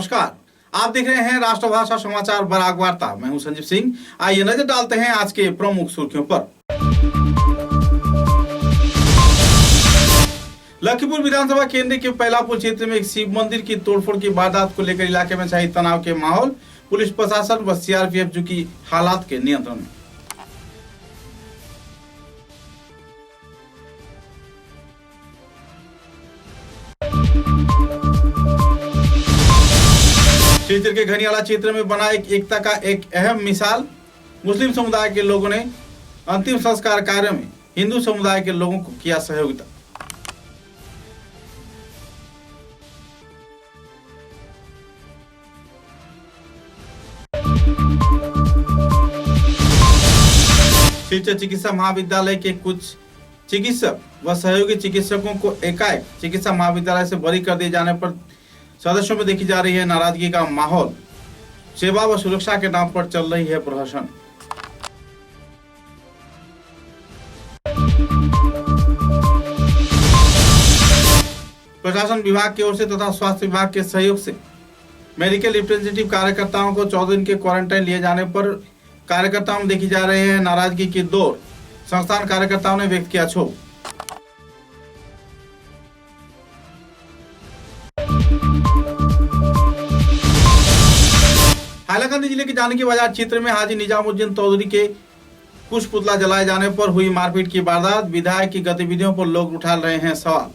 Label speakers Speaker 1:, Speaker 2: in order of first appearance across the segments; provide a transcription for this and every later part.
Speaker 1: नमस्कार, आप देख रहे हैं राष्ट्रभाषा समाचार बराक वार्ता। मैं हूं संजीव सिंह। आइए नजर डालते हैं आज के प्रमुख सुर्खियों पर। लखीमपुर विधानसभा केंद्र के पैलापुर क्षेत्र में एक शिव मंदिर की तोड़फोड़ की वारदात को लेकर इलाके में छाई तनाव के माहौल। पुलिस प्रशासन व सीआरपीएफ की हालात के नियंत्रण में। श्रीचर के घनियाला क्षेत्र में बना एकता का एक अहम मिसाल। मुस्लिम समुदाय के लोगों ने अंतिम संस्कार कार्य में हिंदू समुदाय के लोगों को किया सहयोगिता। श्रीचर चिकित्सा महाविद्यालय के कुछ चिकित्सक व सहयोगी चिकित्सकों को एकाएक चिकित्सा महाविद्यालय से बरी कर दिए जाने पर सदस्यों में देखी जा रही है नाराजगी का माहौल। सेवा व सुरक्षा के नाम पर चल रही है प्रहसन। प्रशासन विभाग की ओर से तथा स्वास्थ्य विभाग के सहयोग से मेडिकल रिप्रेजेंटेटिव कार्यकर्ताओं को 14 दिन के क्वारंटाइन लिए जाने पर कार्यकर्ताओं में देखी जा रही है नाराजगी की दौर। संस्थान कार्यकर्ताओं ने व्यक्त किया क्षोभ। हाइलाकांदी जिले के जानकी बाजार क्षेत्र में हाजी निजामुद्दीन चौधरी के कुछ पुतला जलाए जाने पर हुई मारपीट की वारदात। विधायक की गतिविधियों पर लोग उठा रहे हैं सवाल।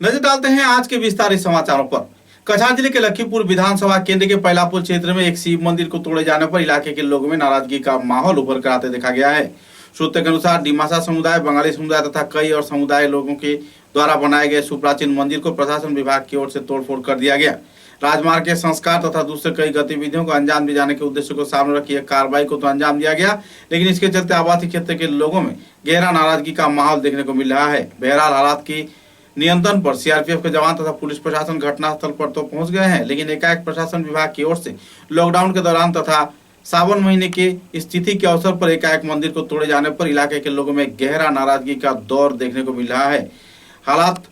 Speaker 1: नजर डालते हैं आज के विस्तारित समाचारों पर। कछार जिले के लखीमपुर विधानसभा केंद्र के पैलापुर क्षेत्र में एक शिव मंदिर को तोड़े जाने पर इलाके के लोगों में नाराजगी का माहौल उभर कर आते देखा गया है। सूत्रों के अनुसार डिमासा समुदाय, बंगाली समुदाय तथा कई और समुदाय लोगों के द्वारा बनाए गए सुप्राचीन मंदिर को प्रशासन विभाग की ओर से तोड़फोड़ कर दिया गया। राजमार्ग के संस्कार तथा दूसरे कई गतिविधियों को अंजाम दिए जाने के उद्देश्य को सामने रखी कार्रवाई को तो अंजाम दिया गया, लेकिन इसके चलते आवासीय क्षेत्र के लोगों में गहरा नाराजगी का माहौल देखने को मिल रहा है। बहरहाल हालात की नियंत्रण पर सीआरपीएफ के जवान तथा पुलिस प्रशासन घटनास्थल पर तो पहुंच गए हैं, लेकिन एकाएक प्रशासन विभाग की ओर से लॉकडाउन के दौरान तथा सावन महीने की स्थिति के अवसर पर एकाएक मंदिर को तोड़े जाने पर इलाके के लोगों में गहरा नाराजगी का दौर देखने को मिल रहा है। हालात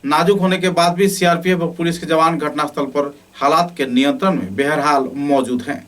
Speaker 1: नाजुक होने के बाद भी सीआरपीएफ और पुलिस के जवान घटनास्थल पर हालात के नियंत्रण में बहरहाल मौजूद हैं।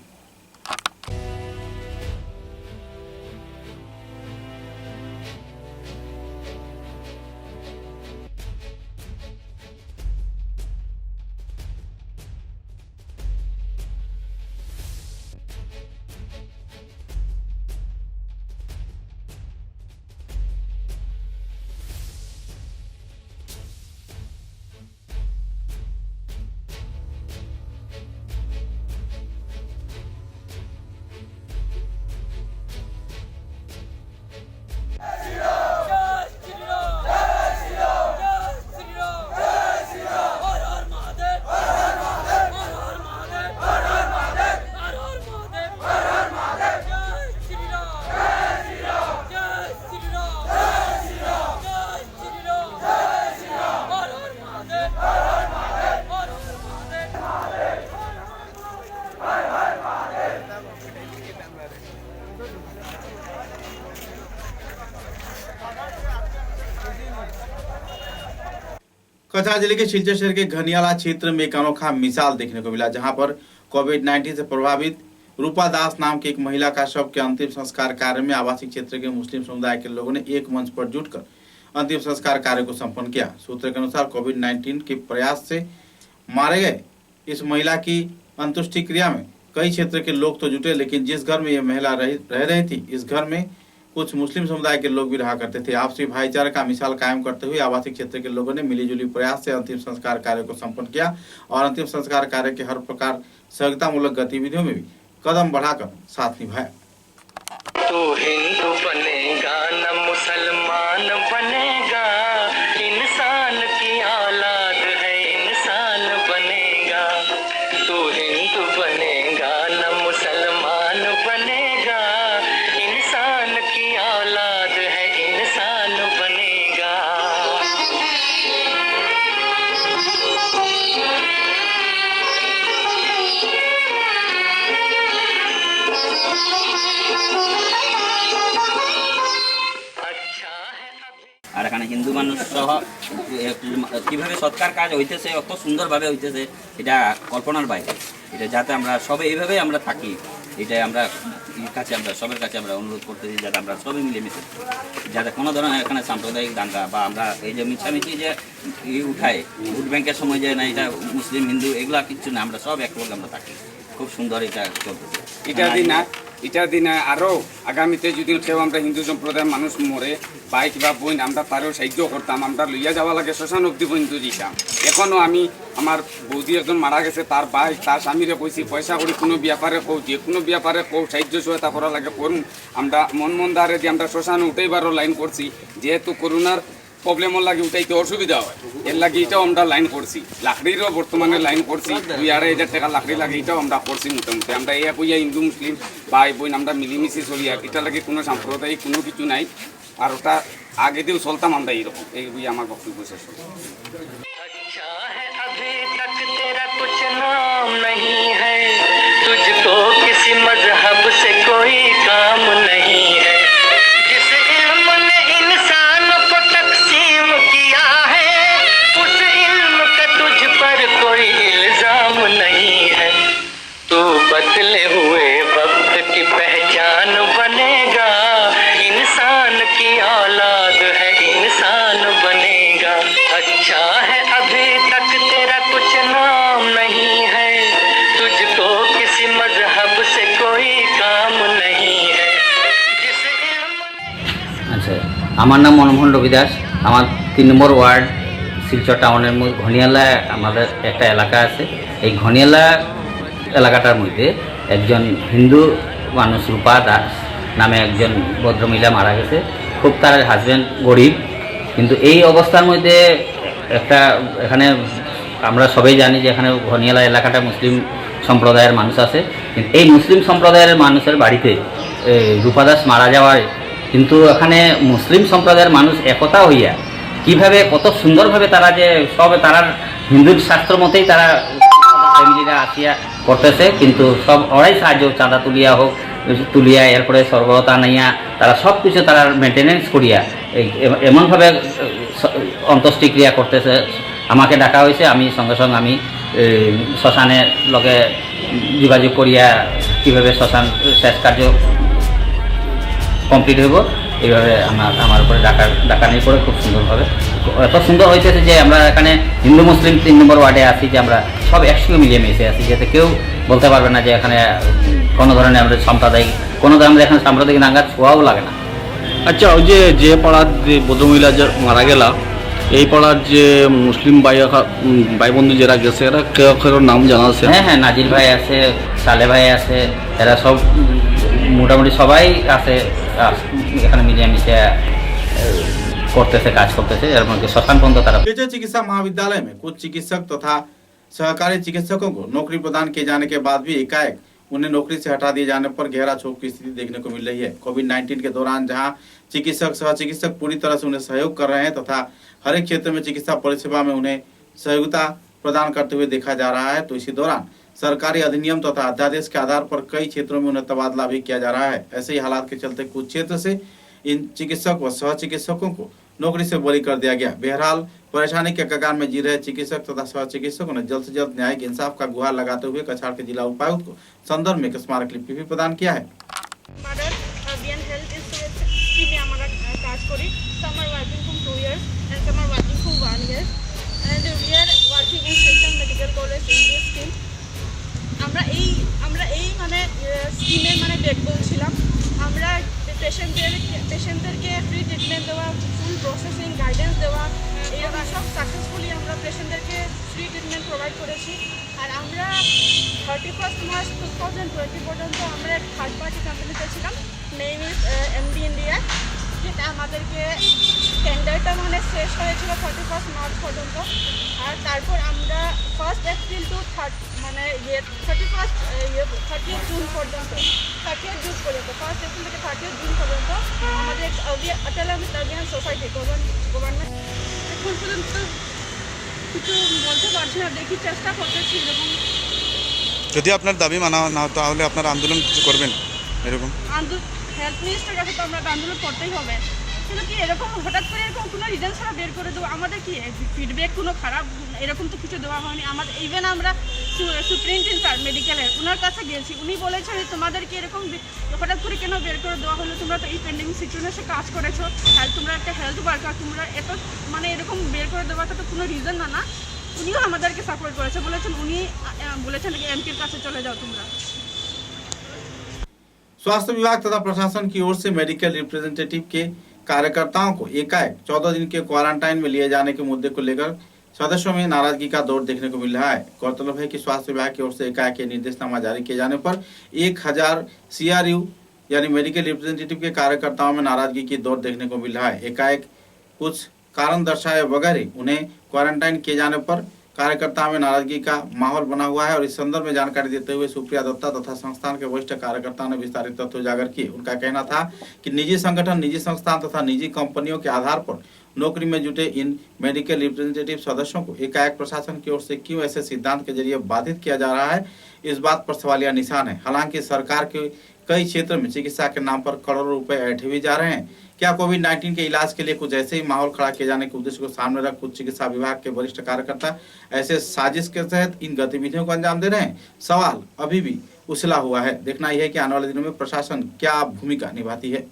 Speaker 1: कछार जिले के शिलचर शहर के घनियाला क्षेत्र में एक अनोखा मिसाल देखने को मिला, जहां पर कोविड-19 से प्रभावित रूपा दास नाम की एक महिला का शव के अंतिम संस्कार कार्य में आवासीय क्षेत्र के मुस्लिम समुदाय के लोगों ने एक मंच पर जुटकर अंतिम संस्कार कार्य को संपन्न किया। सूत्रों के अनुसार कोविड-19 के प्रयास से मारे गए इस महिला की अंत्येष्टि क्रिया में कई क्षेत्र के लोग तो जुटे, लेकिन जिस घर में यह महिला रह रही थी, इस घर में कुछ मुस्लिम समुदाय के लोग भी रहा करते थे। आपसी भाईचारे का मिसाल कायम करते हुए आवासीय क्षेत्र के लोगों ने मिलीजुली प्रयास से अंतिम संस्कार कार्य को संपन्न किया और अंतिम संस्कार कार्य के हर प्रकार सहयोगितामूलक गतिविधियों में भी कदम बढ़ाकर साथ निभाया।
Speaker 2: तो हिंदू बनेगा न मुसलमान बनेगा, इंसान की औलाद है इंसान बनेगा। तो हिंदू बनेगा न मुसलमान बनेगा, इंसान की औलाद है इंसान बनेगा।
Speaker 3: হিন্দু মানুষ সহ কীভাবে সৎকার কাজ হইতেছে, অত সুন্দরভাবে হইতেছে, এটা কল্পনার বাইরে। এটা যাতে আমরা সবাই এইভাবেই আমরা থাকি, এটাই আমরা সবার কাছে আমরা অনুরোধ করতেছি, যাতে আমরা সবাই মিলেমিশে যাতে কোনো ধরনের এখানে সাম্প্রদায়িক দাঙ্গা বা আমরা এই যে মিছামিছি যে উঠায় ভোট ব্যাংকের সময় যে না এটা মুসলিম হিন্দু এগুলা কিচ্ছু না, আমরা সব এক লোক আমরা থাকি। খুব সুন্দর এটা চলতেছে।
Speaker 4: এটা দিনে আরও আগামীতে যদি কেউ আমরা হিন্দু সম্প্রদায়ের মানুষ মরে বাইক বা বোন আমরা তারও সাহায্য করতাম, আমরা লইয়া যাওয়া লাগে শ্মশান অব্দি পর্যন্ত দিতাম। এখনও আমি আমার বৌদি একজন মারা গেছে, তার বাইক তার স্বামীরে কইছি পয়সা করি কোনো ব্যাপারে কৌ, যে কোনো ব্যাপারে কৌ সাহায্য সহায়তা করা লাগে করুন। আমরা মন দ্বারে দিয়ে আমরা শ্মশান উঠাইবারও লাইন করছি, যেহেতু করোনার প্রবলেমও লাগে উঠাইতে অসুবিধা হয়, এর লাগে এটাও আমরা লাইন করছি। লাকড়িরও বর্তমানে লাইন করছি, 2,500 টাকা লাকড়ি লাগে, এটাও আমরা করছি। মোটামুটি আমরা এই কইয়া হিন্দু মুসলিম ভাই বোন আমরা মিলিমিশি চলি, আর এটা লাগে কোনো সাম্প্রদায়িক কোনো কিছু নাই। আর ওটা আগে দিয়েও চলতাম আমরা এইরকম। এই বই আমার বক্তব্য শেষ হলো।
Speaker 2: अच्छा है अभी तक तेरा कुछ नाम नहीं है, तुझको किसी मजहब से कोई काम नहीं है। जिस इल्म ने इंसान को तकसीम किया है, उस इल्म का तुझ पर कोई इल्जाम नहीं है। तू बदले हुए वक्त की पहचान बनेगा, इंसान की औलाद है इंसान बनेगा। अच्छा है अभी तक तेरा कुछ नाम नहीं है, तुझको किसी मजहब से कोई काम नहीं है। जिस इल्म ने
Speaker 3: আচ্ছা, আমার নাম মনমোহন রবি দাস। আমার 3 নম্বর ওয়ার্ড শিলচর টাউনের ঘনিয়ালা আমাদের একটা এলাকা আছে। এই ঘনিয়ালা এলাকাটার মধ্যে একজন হিন্দু মানুষ রূপা দাস নামে একজন ভদ্রমহিলা মারা গেছে। খুব তার হাজব্যান্ড গরিব, কিন্তু এই অবস্থার মধ্যে একটা এখানে আমরা সবাই জানি যে এখানে ঘনিয়ালা এলাকাটা মুসলিম সম্প্রদায়ের মানুষ আছে, কিন্তু এই মুসলিম সম্প্রদায়ের মানুষের বাড়িতে রূপা দাস মারা যাওয়ায় কিন্তু এখানে মুসলিম সম্প্রদায়ের মানুষ একতা হইয়া কিভাবে কত সুন্দরভাবে তারা যে সব তারা হিন্দুর শাস্ত্র মতেই তারা ফ্যামিলিরা আসিয়া করতেছে, কিন্তু সব ওরাই সাহায্য চাঁদা তুলিয়া এরপরে সর্বতা নাইয়া তারা সব কিছু তারা মেনটেনেন্স করিয়া এমনভাবে অন্ত্যেষ্টিক্রিয়া করতেছে। আমাকে ডাকা হয়েছে, আমি সঙ্গে সঙ্গে আমি শ্মশানের লগে যোগাযোগ করিয়া কীভাবে শ্মশান শেষ কার্য কমপ্লিট হইব এইভাবে আমার উপরে ডাকানির পরে খুব সুন্দরভাবে এত সুন্দর হইতেছে যে আমরা এখানে হিন্দু মুসলিম 3 নম্বর ওয়ার্ডে আছি, যে আমরা সব একসঙ্গে মিলিয়ে মিশে আছি, যাতে কেউ বলতে পারবে না যে এখানে কোনো ধরনের আমাদের সাম্প্রদায়িক আমাদের এখানে সাম্প্রদায়িক দাঙ্গার ছোঁয়াও লাগে না।
Speaker 5: আচ্ছা, ওই যে পাড়ার যে ভদ্রমহিলা যে মারা গেলা, এই পাড়ার যে মুসলিম ভাই বন্ধু যারা গেছে এরা কেউ নাম জানা আছে?
Speaker 3: হ্যাঁ, নাজির ভাই আছে, সালে ভাই আছে, এরা সব মোটামুটি সবাই আছে এখানে মিলিয়ে মিশে করতেছে, কাজ করতেছে। এর মধ্যে শ্মশান পর্যন্ত তারা
Speaker 1: केजे चिकित्सा महाविद्यालय में कुछ चिकित्सक तथा सहकारी चिकित्सकों को नौकरी प्रदान किए जाने के बाद भी एकाएक उन्हें नौकरी से हटा दिए जाने पर गहरा क्षोभ की स्थिति देखने को मिल रही है। कोविड-19 के दौरान जहां चिकित्सक सह चिकित्सक पूरी तरह से उन्हें सहयोग कर रहे हैं तथा हर एक क्षेत्र में चिकित्सा परिसेवा में उन्हें सहयोगिता प्रदान करते हुए देखा जा रहा है, तो इसी दौरान सरकारी अधिनियम तथा अध्यादेश के आधार पर कई क्षेत्रों में उन्हें तबादला भी किया जा रहा है। ऐसे ही हालात के चलते कुछ क्षेत्र से इन चिकित्सक व सह चिकित्सकों को नौकरी से बरी कर दिया गया। बहरहाल परेशानी के कगार में जी रहे चिकित्सक तथा सह चिकित्सकों ने जल्द से जल्द न्यायिक इंसाफ का गुहार लगाते हुए कछाड़ के जिला उपायुक्त को संदर्भ में एक स्मारक लिपि भी प्रदान किया है।
Speaker 6: Mother, Bian Health Institute আমরা কাজ করি। Some are working from 2 years and some are working from 1 year. And we are working in Silchar Medical College in this scheme. আমরা এই মানে স্কিমের মানে ব্যাকবোন ছিলাম। আমরা পেশেন্টদেরকে ফ্রি ট্রিটমেন্ট দেওয়া, ফুল প্রসেসিং গাইডেন্স দেওয়া, এরকম সব সাকসেসফুলি আমরা পেশেন্টদেরকে ফ্রি ট্রিটমেন্ট প্রোভাইড করেছি। আর আমরা 31 মার্চ 2020 পর্যন্ত আমরা এক থার্ড পার্টি কোম্পানিতে ছিলাম, নেম ইজ এমডি ইন্ডিয়া, যেটা আমাদেরকে টেন্ডারটা মানে শেষ হয়েছিল 31 মার্চ পর্যন্ত। আর তারপর আমরা 1 এপ্রিল টু 30 জুন পর্যন্ত 1 এপ্রিল থেকে 30 জুন পর্যন্ত আমাদের অটল অভিয়ান সোসাইটি গভর্নমেন্ট এখন পর্যন্ত কিছু বলতে পারছি না, দেখি চেষ্টা করতেছি। এরকম
Speaker 7: যদি আপনার দাবি মানা না হতো তাহলে আপনারা আন্দোলন কিছু করবেন? এরকম
Speaker 6: হেলথ মিনিস্টার কাছে তো আমরা আন্দোলন করতেই হবে। কিন্তু কি এরকম হঠাৎ করে এরকম কোনো রিজন ছাড়া বের করে দেবো? আমাদের কি ফিডব্যাক কোনো খারাপ এরকম তো কিছু দেওয়া হয়নি। আমাদের ইভেন আমরা সুপ্রিনটেন্ডেন্ট স্যার মেডিকেলের ওনার কাছে গিয়েছি, উনি বলেছেন যে তোমাদেরকে এরকম হঠাৎ করে কেন বের করে দেওয়া হলো? তোমরা তো এই পেন্ডিং সিচুয়েশনে কাজ করেছো, তোমরা একটা হেলথ ওয়ার্কার, তোমরা এত মানে এরকম বের করে দেওয়াটা তো কোনো রিজন না। উনিও আমাদেরকে সাপোর্ট করেছে, বলেছেন উনি বলেছেন এমপির কাছে চলে যাও তোমরা।
Speaker 1: स्वास्थ्य विभाग तथा प्रशासन की ओर से मेडिकल रिप्रेजेंटेटिव के कार्यकर्ताओं को एकाएक 14 दिन के क्वारंटाइन में लिए जाने के मुद्दे को लेकर सदस्यों में नाराजगी का दौर देखने को मिल रहा है। गौरतलब है कि स्वास्थ्य विभाग की ओर से एकाएक ये निर्देशनामा जारी किए जाने पर 1000 CRU यानी मेडिकल रिप्रेजेंटेटिव के कार्यकर्ताओं में नाराजगी की दौर देखने को मिल रहा है। एकाएक कुछ कारण दर्शाए बगैर ही उन्हें क्वारंटाइन किए जाने पर कार्यकर्ताओं में नाराजगी का माहौल बना हुआ है और इस संदर्भ में जानकारी देते हुए सुप्रिया दत्ता तथा संस्थान के वरिष्ठ कार्यकर्ताओं ने विस्तारित तथ्य उजागर किए। उनका कहना था कि निजी संगठन, निजी संस्थान तथा निजी कंपनियों के आधार पर नौकरी में जुटे इन मेडिकल रिप्रेजेंटेटिव सदस्यों को एकाएक प्रशासन की ओर से क्यों ऐसे सिद्धांत के जरिए बाधित किया जा रहा है, इस बात पर सवालिया निशान है। हालांकि सरकार के कई क्षेत्र में चिकित्सा के नाम पर करोड़ों रुपए ऐंठे भी जा रहे हैं। क्या कोविड-19 के इलाज के लिए कुछ ऐसे ही माहौल खड़ा किए जाने के उद्देश्य को सामने रख कुछ चिकित्सा विभाग के वरिष्ठ कार्यकर्ता ऐसे साजिश के तहत इन गतिविधियों को अंजाम दे रहे हैं? सवाल अभी भी उछला हुआ है। देखना यह है कि आने वाले दिनों में प्रशासन क्या भूमिका निभाती है।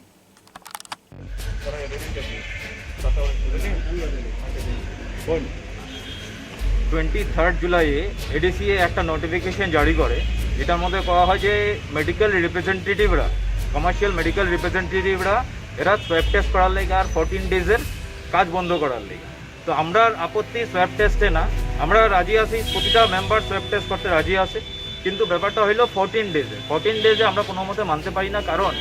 Speaker 8: 23 জুলাইয়ে এডিসিএ একটা নোটিফিকেশন জারি করে, যেটার মধ্যে করা হয় যে মেডিকেল রিপ্রেজেন্টেটিভরা, কমার্শিয়াল মেডিকেল রিপ্রেজেন্টেটিভরা এরা সোয়াব টেস্ট করার লেগে আর 14 ডেজের কাজ বন্ধ করার লেগে। তো আমরা আপত্তি সোয়াব টেস্টে না, আমরা রাজি আছি, প্রতিটা মেম্বার সোয়াব টেস্ট করতে রাজি আছে, কিন্তু ব্যাপারটা হইলো 14 ডেজে আমরা কোনো মতে মানতে পারি না। কারণ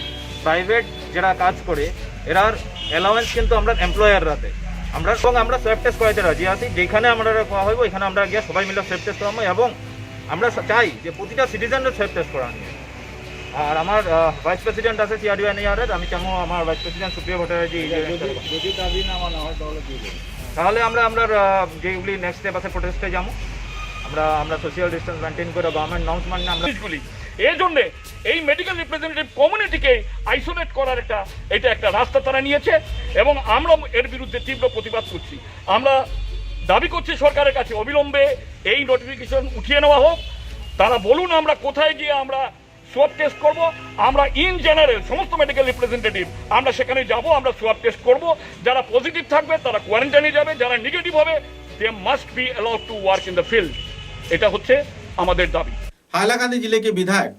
Speaker 8: প্রাইভেট যারা কাজ করে এরার অ্যালাওয়েন্স কিন্তু আমরা এমপ্লয়াররা দেয়। আমরা সোয়াব টেস্ট করাইতে রাজি আছি, যেখানে আমরা করা হইব এখানে আমরা গিয়ে সবাই মিলে সোয়াব টেস্ট করাবো এবং আমরা চাই যে প্রতিটা সিটিজেনের সোয়াব টেস্ট করানো। আর আমার ভাইস প্রেসিডেন্ট আছে CRU-NAR-এর, আমি চাবো আমার ভাইস প্রেসিডেন্ট সুপ্রিয়া ভট্টাচার্য যদি দাবি না মানা হয় তাহলে আমরা যেগুলি নেক্সট স্টেপ আছে প্রোটেস্টে যাবো। আমরা সোশ্যাল ডিস্টেন্স মেনটেন করে গভর্নমেন্ট নর্মস মানে আমরা
Speaker 9: এই জন্য এই মেডিকেল রিপ্রেজেন্টেটিভ কমিউনিটিকে আইসোলেট করার একটা রাস্তা তারা নিয়েছে এবং আমরা এর বিরুদ্ধে তীব্র প্রতিবাদ করছি। আমরা দাবি করছি সরকারের কাছে অবিলম্বে এই নোটিফিকেশন উঠিয়ে নেওয়া হোক। তারা বলুন আমরা কোথায় গিয়ে আমরা সোয়াব টেস্ট করব। আমরা ইন জেনারেল সমস্ত মেডিকেল রিপ্রেজেন্টেটিভ আমরা সেখানে যাব, আমরা সোয়াব টেস্ট করব। যারা পজিটিভ থাকবে তারা কোয়ারেন্টাইনে যাবে, যারা নেগেটিভ হবে they must be allowed to work in the field. এটা হচ্ছে আমাদের দাবি।
Speaker 1: हाइलाकांदी जिले के विधायक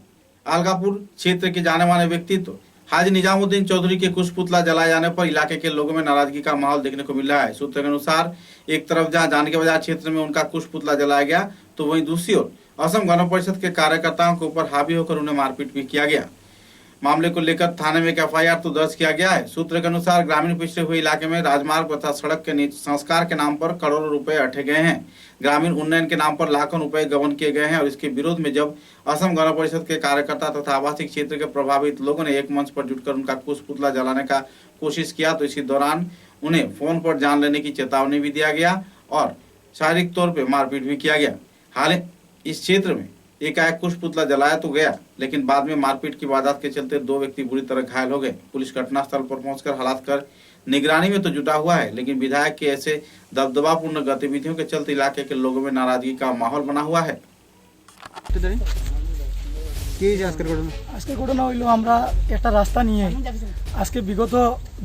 Speaker 1: अलगापुर क्षेत्र के जाने माने व्यक्तित्व हाजी निजामुद्दीन चौधरी के कुछ पुतला जलाए जाने पर इलाके के लोगों में नाराजगी का माहौल देखने को मिल रहा है। सूत्र के अनुसार एक तरफ जहां जानकी बाजार क्षेत्र में उनका कुछ पुतला जलाया गया, तो वहीं दूसरी ओर असम गण परिषद के कार्यकर्ताओं के ऊपर हावी होकर उन्हें मारपीट भी किया गया। मामले को लेकर थाने में एक FIR तो दर्ज किया गया है। सूत्र के अनुसार ग्रामीण पिछड़े हुए इलाके में राजमार्ग तथा सड़क के संस्कार के नाम पर करोड़ों रुपए अठे गए हैं। ग्रामीण उन्नयन के नाम पर लाखों रुपए गबन किए गए हैं और इसके विरोध में जब असम गण परिषद के कार्यकर्ता तथा आवासीय क्षेत्र के प्रभावित लोगों ने एक मंच पर जुटकर उनका कुछ पुतला जलाने का कोशिश किया, तो इसी दौरान उन्हें फोन पर जान लेने की चेतावनी भी दिया गया और शारीरिक तौर पर मारपीट भी किया गया। हालांकि इस क्षेत्र में एकाएक कुछ पुतला जलाया तो गया, लेकिन बाद में मारपीट की वारदात के चलते 2 व्यक्ति बुरी तरह घायल हो गए। पुलिस घटनास्थल पर पहुंचकर हालात कर निगरानी में तो जुटा हुआ है, लेकिन विधायक के ऐसे दबदबापूर्ण गतिविधियों के चलते इलाके के लोगों में नाराजगी का माहौल बना हुआ है।
Speaker 10: আজকে ঘটনা হইল আমরা একটা রাস্তা নিয়ে আজকে বিগত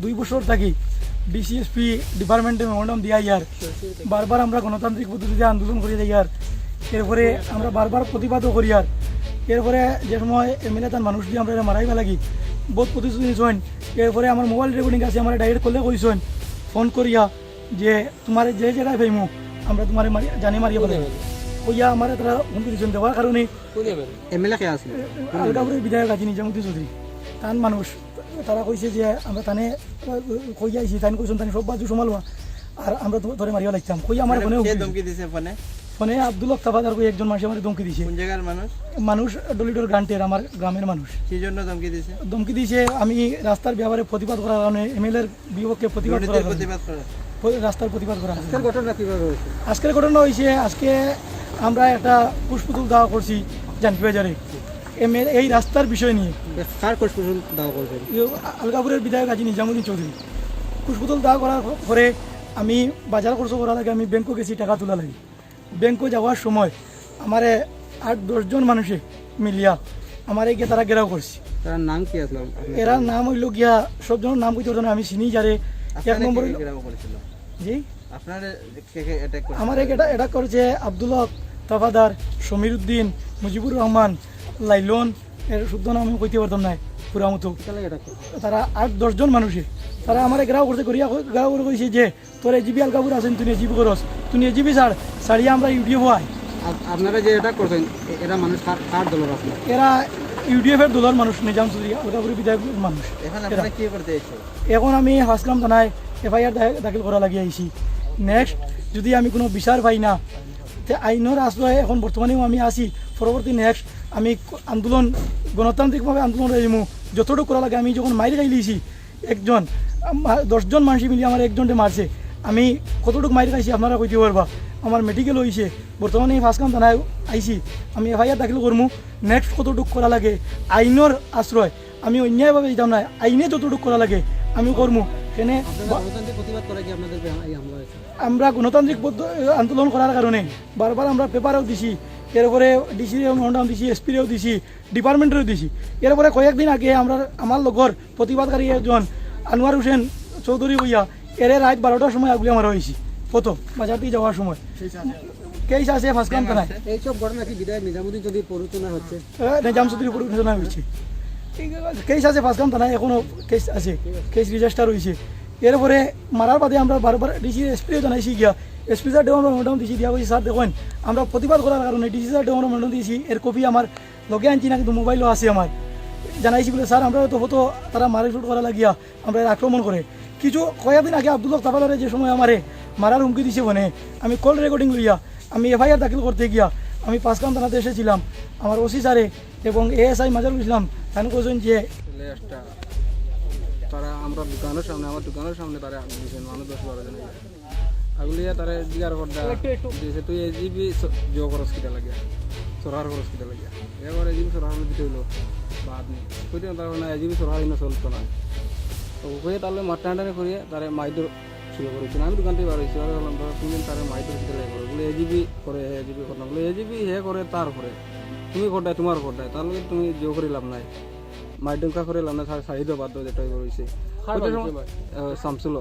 Speaker 10: 2 বছর থাকি ডিসিএসপি ডিপার্টমেন্টে মেমোরান্ডাম দিয়া ইয়ার বারবার আমরা গণতান্ত্রিক পদ্ধতিতে আন্দোলন করে যাই আর এরপরে আমরা বারবার প্রতিবাদও করি আর এরপরে যে সময় এমএলএ তার মানুষ দিয়ে আমরা মারাইবা লাগি বহুত প্রতিশ্রুতি নিয়েছেন। এরপরে আমার মোবাইল রেকর্ডিং আছে, আমার ডাইরেক্ট করলে কইছেন ফোন করিয়া যে তোমার যে জায়গায় পাইমু আমরা তোমার জানি মারিয়া বলে কইয়া আমার তারা হুমকি দিয়েছেন। দেওয়ার কারণে এমএলএ কে আছে আলগাপুরের বিধায়ক আছে নিজামুদ্দিন চৌধুরী, তান মানুষ তারা কইছে যে আমরা তানে কইয়া আইছি, তাই কইছেন তানি সব বাজু সমালবা আর আমরা ধরে মারিয়া লাগতাম। কইয়া আমার ফোনে ধমকি দিয়েছে, ফোনে আব্দুল তাফাদার কই একজন মানুষ আমার ধমকি দিয়েছে। কোন জায়গার মানুষ ডলিডোর গ্রান্টের আমার গ্রামের মানুষ। কি জন্য ধমকি দিয়েছে আমি রাস্তার ব্যাপারে প্রতিবাদ করার কারণে এমএলএর বিপক্ষে প্রতিবাদ করার রাস্তার প্রতিবাদ করা। আজকের ঘটনা কিভাবে হয়েছে? আজকের ঘটনা হয়েছে আজকে আমরা একটা পুষ্পতুল দাওয়া করছি জানকি বাজারে এই রাস্তার বিষয় নিয়ে। কার পুষ্পতুল দাওয়া করছেন? আলগাপুরের বিধায়ক আজি নিজামুদ্দিন চৌধুরী। কুশপুতল দেওয়া করার পরে আমি বাজার খরচ করার আগে আমি ব্যাংকে গেছি টাকা তোলা লাগে। ব্যাংকে যাওয়ার সময় আমারে 8-10 জন মানুষে মিলিয়া আমারে গিয়ে তারা ঘেরাও করছে।
Speaker 11: তার নাম কি আসলো?
Speaker 10: এরা নাম হইল গিয়া সবজনের নাম কইতে পারতো না, আমি চিনি যারে। এক নম্বর জি
Speaker 11: আপনার
Speaker 10: আমার এটা করেছে আব্দুল হক, তাফাদার, সমীর উদ্দিন, মুজিবুর রহমান, লাইলন, এর শুদ্ধ নাম আমি কইতে পারতাম না পুরা মতো। তারা 8-10 জন মানুষে তারা আমার গ্রাহ করতে করিয়া গ্রাহ করে কইছে যে তোর এজিবি আলকাপুর আছেন, তুই এজিবি করস, তুই এজিবি ছাড়িয়ে আমরা ইউডিএফ হয়।
Speaker 11: আপনারা যে এটা করছেন এরা মানুষ কার দলের আপনার?
Speaker 10: এরা ইউডিএফ এর দলের মানুষ, নিজাম চৌধুরী আলকাপুরি বিধায়ক মানুষ। এখন আমি হাসলাম থানায় এফআইআর দাখিল করা লাগিয়ে আইছি। নেক্সট যদি আমি কোনো বিচার পাই না, আইনের আশ্রয়ে এখন বর্তমানেও আমি আছি। পরবর্তী নেক্সট আমি আন্দোলন, গণতান্ত্রিকভাবে আন্দোলন রইমু যতটুকু করা লাগে। আমি যখন মাইরে খাইলিছি 10 জন মানুষ মিলিয়ে আমার একজনকে মারছে, আমি কতটুকু মাইরে খাইছি আপনারা কইতে পারবা। আমার মেডিকেল হয়েছে, বর্তমানে এই ফাঁসকাম থানায় আইছি, আমি এফআইআর দাখিল করবো। নেক্সট কতটুকু করা লাগে আইনের আশ্রয়, আমি অন্যায়ভাবে যেতাম না, আইনে যতটুকু করা লাগে আমি করবো। সেখানে আমরা গণতান্ত্রিক আন্দোলন করার কারণে বারবার আমরা পেপারেও দিছি, এরপরে ডিসিও মেমোরান্ডাম দিছি, এসপিরেও দিছি, ডিপার্টমেন্টেরও দিছি। এরপরে কয়েকদিন আগে আমার লগর প্রতিবাদকারী একজন আনোয়ার হোসেন চৌধুরী হইয়া এর রাত 12টার সময় আগুলি মারা হয়েছি। প্রথম বাজার দিয়ে যাওয়ার সময় কেস আছে ফাঁসকাম থানায়।
Speaker 11: এইসব ঘটনা কি বিধায়ক নিজামুদ্দিন যদি পরিচালনা হচ্ছে?
Speaker 10: নিজাম চৌধুরী পরিচালনা হয়েছে, কেস আছে ফাঁসকাম থানায়, এখনও কেস আছে, কেস রেজিস্টার হয়েছে। এরপরে মারার বাদে আমরা বারবার ডিসি এসপিও জানাইছি গিয়া, এসপি স্যার ডেমন মেমোরান্ডাম দিয়েছি, দিয়া বলছি স্যার দেখেন আমরা প্রতিবাদ করার কারণে ডিসি স্যার ডেমন মেমোরান্ডাম দিয়েছি, এর কপি আমার লগে আনছি না, কিন্তু মোবাইলও আছে আমার। জানাইছি বলে স্যার আমরা তো হতো তারা মারি শুট করা লাগিয়া আমরা আক্রমণ করে। কিছু কয়েকদিন আগে আব্দুল হক তাফাদারে যে সময় আমারে মারার হুমকি দিছে, মানে আমি কল রেকর্ডিং লইয়া আমি এফআইআর দাখিল করতে গিয়া আমি পাঁচকাম থানাতে এসেছিলাম। আমার ওসি স্যারে এবং এএসআই মাজারুল ইসলাম তারা কোজন যে
Speaker 11: তারা আমরা দোকানের সামনে, আমার দোকানের সামনে তারা দিয়েছেন মানুষ 10-12 জন আগুলিয়া তারা জিগার করদা দিয়েছে, তুই এজিবি জো খরচ কিটা লাগিয়া, সরকার খরচ কিটা লাগিয়া, এবার এজিবি সরকার দিতে হইলো বাদ নেই কইতে তার না এজিবি সরকার চলতো না। তো ওই তাহলে মাটাটানে করিয়ে তারা মাইদুর শুরু করেছিল। আমি দোকান থেকে বার হয়েছি, আর বললাম ধরো 3 দিন তারা মাইদুর কিটা লাগে করে বলে এজিবি করে, এজিবি করলাম বলে এজিবি হে করে, তারপরে তুমি করটায় তোমার করটায়, তার লগে তুমি জো করে লাভ নাই, মাইডুকা করে লাভ না, সাহিত্য বাধ্য যেটা রয়েছে শামসুল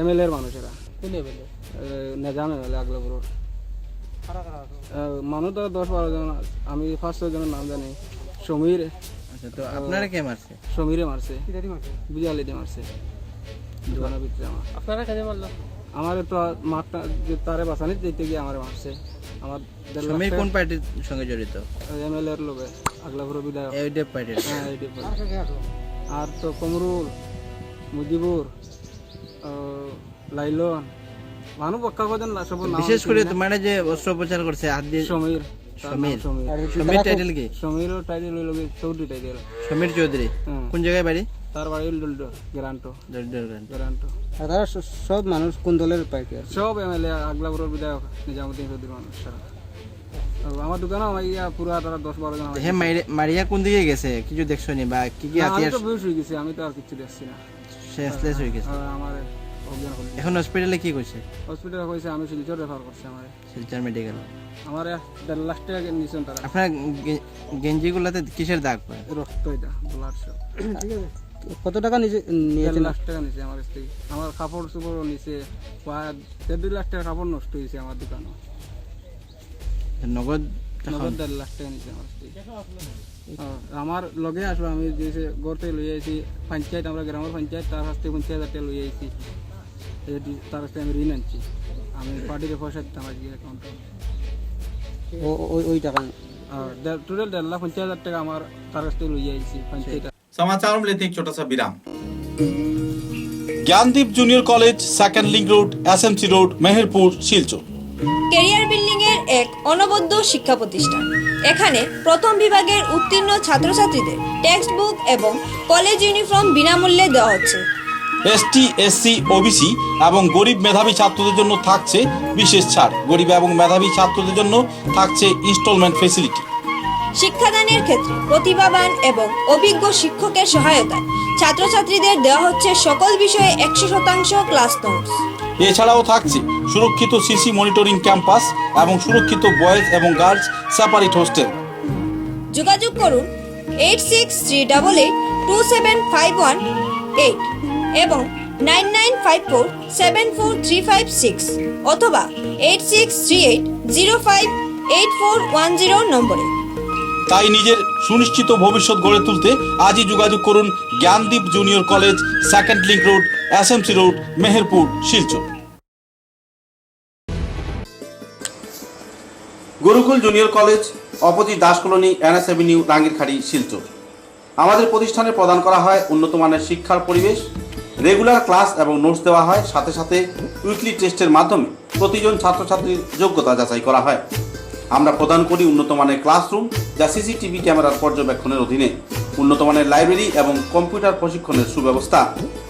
Speaker 11: এমএলএ এর মানুষেরা নেজাম এমএলএ আগলাপুরের মানুষ তো 10-12 জন, আমি 5-6 জনের নাম জানি। সমীর,
Speaker 12: তো আপনারা কে মারছে?
Speaker 11: সমীরে মারছে, বুঝালি দিয়ে মারছে দোকানের ভিতরে। আপনারা কাজে মারলো আমার তো মাঠটা যে তারে বাঁচানি যেতে গিয়ে আমার মারছে। আমার
Speaker 12: সমীর কোন পার্টির সঙ্গে জড়িত?
Speaker 11: এমএলএ এর লোকে আগলাপুরের বিধায়ক,
Speaker 12: এইডিএফ পার্টির।
Speaker 11: হ্যাঁ এইডিএফ। আর তো কমরুল, মুজিবুর, লাইলন, মানুষ পক্কা কজন সব নাম।
Speaker 12: বিশেষ করে তোমার যে অস্ত্রোপচার করছে হাত দিয়ে
Speaker 11: সমীর,
Speaker 12: সমীর টাইটেল কি?
Speaker 11: সমীর টাইটেল হইল চৌধুরী টাইটেল,
Speaker 12: সমীর চৌধুরী। কোন জায়গায় বাড়ি?
Speaker 11: তার বাড়ি ডলডর গ্রান্টো।
Speaker 12: গ্রান্টো।
Speaker 11: আর তারা সব মানুষ কোন দলের পাইছে? সব এমএলএ আগলাপুরের বিধায়ক নিজামুদ্দিন চৌধুরী মানুষ। আমার দোকানে মাইয়া পুরা তারা 10-12 জন।
Speaker 12: হ্যাঁ, মারিয়া কোন দিকে গেছে কিছু দেখছো নি বা কি কি হাতিয়ার?
Speaker 11: আমি তো বেশ হয়ে গেছি, আমি তো আর কিছু দেখছি না,
Speaker 12: সেন্সলেস হয়ে গেছে।
Speaker 11: আমার
Speaker 12: এখন হসপিটালে কি করছে?
Speaker 11: হসপিটালে কইছে আমি শিলচর রেফার করছি, আমার
Speaker 12: শিলচর মেডিকেল।
Speaker 11: আমার 1.5 লাখ টাকা নিছেন তারা।
Speaker 12: আপনার গেঞ্জিগুলোতে কিসের দাগ পায়?
Speaker 11: রক্ত, এটা ব্লাড সব। ঠিক আছে, কত টাকা নিয়েছেন? 1.5 লাখ টাকা নিছে আমার কাছ থেকে। আমার কাপড় চোপড়ও নিছে, 1.5 লাখ টাকা কাপড় নষ্ট হয়েছে আমার দোকানে।
Speaker 12: নগদ
Speaker 11: 1.5 লাখ টাকা নিছে আমার কাছ থেকে। আমার লগে আসলো, আমি যে ঘর থেকে লই আইছি পঞ্চায়েত, আমরা গ্রামের পঞ্চায়েত, তার কাছ থেকে 50,000 টাকা লই আইছি। তার কাছ থেকে আমি ঋণ আনছি, আমি পার্টিতে পয়সা দিতাম আজকে অ্যাকাউন্টে। ওই টাকা টোটাল 1,50,000 টাকা আমার তার কাছ থেকে লই আইছি পঞ্চায়েত।
Speaker 1: समाचारों में लेते हैं एक छोटा सा विराम।
Speaker 7: Gyandeep junior college, second link road, SMC road, Meherpur, Silchar.
Speaker 13: Career building এর এক অনবদ্য শিক্ষা প্রতিষ্ঠান। এখানে প্রথম বিভাগের উত্তীর্ণ ছাত্রছাত্রীদের টেক্সট বুক এবং কলেজ ইউনিফর্ম বিনামূল্যে দেওয়া হচ্ছে।
Speaker 7: এসটি, এসসি, ওবিসি এবং গরিব মেধাবী ছাত্রদের জন্য থাকছে বিশেষ ছাড়। গরিব এবং মেধাবী ছাত্রদের জন্য থাকছে ইনস্টলমেন্ট ফেসিলিটি।
Speaker 13: শিক্ষাদানের ক্ষেত্রে প্রতিভাবান এবং অভিজ্ঞ শিক্ষকের সহায়তায় ছাত্রছাত্রীদের দেওয়া হচ্ছে সকল বিষয়ে 100% ক্লাস নোটস।
Speaker 7: এছাড়াও থাকছে সুরক্ষিত সিসি মনিটরিং ক্যাম্পাস এবং সুরক্ষিত বয়েজ এবং গার্লস সেপারেট হোস্টেল।
Speaker 13: যোগাযোগ করুন 86382751 এবং 9954743556 অথবা 8638058410 নম্বরে।
Speaker 7: তাই নিজের সুনিশ্চিত ভবিষ্যৎ গড়ে তুলতে আজই যোগাযোগ করুন Gyandeep junior college, second link road, SMC road, Meherpur, Silchar. Gurukul junior college, opposite Das colony, NS Avenue, Rangirkhari, Silchar. আমাদের প্রতিষ্ঠানে প্রদান করা হয় উন্নত মানের শিক্ষার পরিবেশ, রেগুলার ক্লাস এবং নোটস দেওয়া হয়, সাথে সাথে উইকলি টেস্টের মাধ্যমে প্রতিজন ছাত্রছাত্রীর যোগ্যতা যাচাই করা হয়। আমরা প্রদান করি উন্নত মানের ক্লাসরুম যা সিসিটিভি ক্যামেরার পর্যবেক্ষণের অধীনে, উন্নত মানের লাইব্রেরি এবং কম্পিউটার প্রশিক্ষণের সুব্যবস্থা।